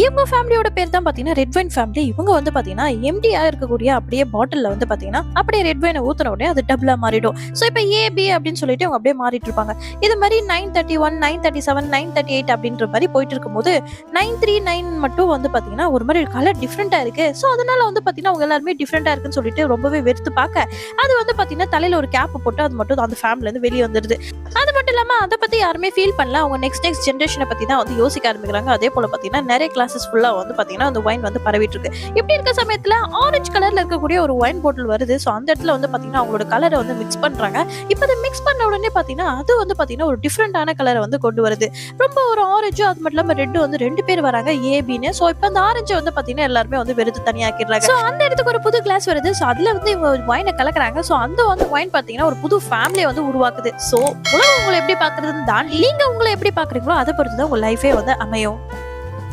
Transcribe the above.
இவங்க ஃபேமிலியோட பேர் தான் பாத்தீங்கன்னா ரெட் வைன் ஃபேமிலி. இவங்க வந்து பாத்தீங்கன்னா எம்டியா இருக்கக்கூடிய அப்படியே பாட்டில்ல வந்து பாத்தீங்கன்னா அப்படியே ரெட் வைனை ஊத்துன உடனே அது டபுளா மாறிடும். சோ இப்ப ஏபி அப்படின்னு சொல்லிட்டு அவங்க அப்படியே மாறிட்டு இருப்பாங்க. இது மாதிரி 931, 937, 938 அப்படின்ற மாதிரி போயிட்டு இருக்கும்போது 939 மட்டும் வந்து பாத்தீங்கன்னா ஒரு மாதிரி கலர் டிஃப்ரெண்டா இருக்கு. சோ அதனால வந்து பாத்தீங்கன்னா அவங்க எல்லாருமே டிஃப்ரெண்டா இருக்குன்னு சொல்லிட்டு ரொம்பவே வெறுத்து பார்க்க, அது வந்து பாத்தீங்கன்னா தலையில ஒரு கேப் போட்டு அது மட்டும் அந்த ஃபேமிலில இருந்து வெளியே வந்துருது. அது மட்டும் இல்லாம அதை பத்தி யாருமே ஃபீல் பண்ணல. அவங்க நெக்ஸ்ட் ஜெனரேஷனை பத்தி தான் வந்து யோசிக்க ஆரம்பிக்கிறாங்க. அதே போல பாத்தீங்கன்னா நிறைய கிளாஸஸ் ஃபுல்லா வந்து பாத்தீங்கன்னா அந்த ஒயின் வந்து பரவிட்டு இருக்கு. இப்படி இருக்க சமயத்துல ஆரஞ்சு கலர்ல இருக்கக்கூடிய ஒரு ஒயின் பாட்டில் வருது. சோ அந்த இடத்துல வந்து பாத்தீங்கன்னா அவங்களோட கலரை வந்து மிக்ஸ் பண்றாங்க. இப்ப அதை மிக்ஸ் பண்ண உடனே பாத்தீங்கன்னா அது வந்து பாத்தீங்கன்னா ஒரு டிஃப்ரெண்டான கலரை வந்து கொண்டு வருது. ரொம்ப ஒரு ஆரஞ்சு அது மட்டும் இல்லாம ரெட் வந்து 2 பேர் வராங்க ஏபின்னு. சோ இப்ப அந்த ஆரஞ்சு வந்து பாத்தீங்கன்னா எல்லாருமே வந்து வெறுத்து தனியாக்கிடுறாங்க. சோ அந்த இடத்துக்கு ஒரு புது கிளாஸ் வருது. சோ அதுல வந்து இவங்க ஒயினை கலக்குறாங்க. சோ அந்த வந்து ஒயின் பாத்தீங்கன்னா ஒரு புது ஃபேமிலியை வந்து உருவாக்குது. சோ உலகம் உங்களை எப்படி பாக்குறதுன்னு தான் நீங்க உங்களை எப்படி பாக்குறீங்களோ அதை பொறுத்து தான் உங்க லைஃபே வந்து அமையும்.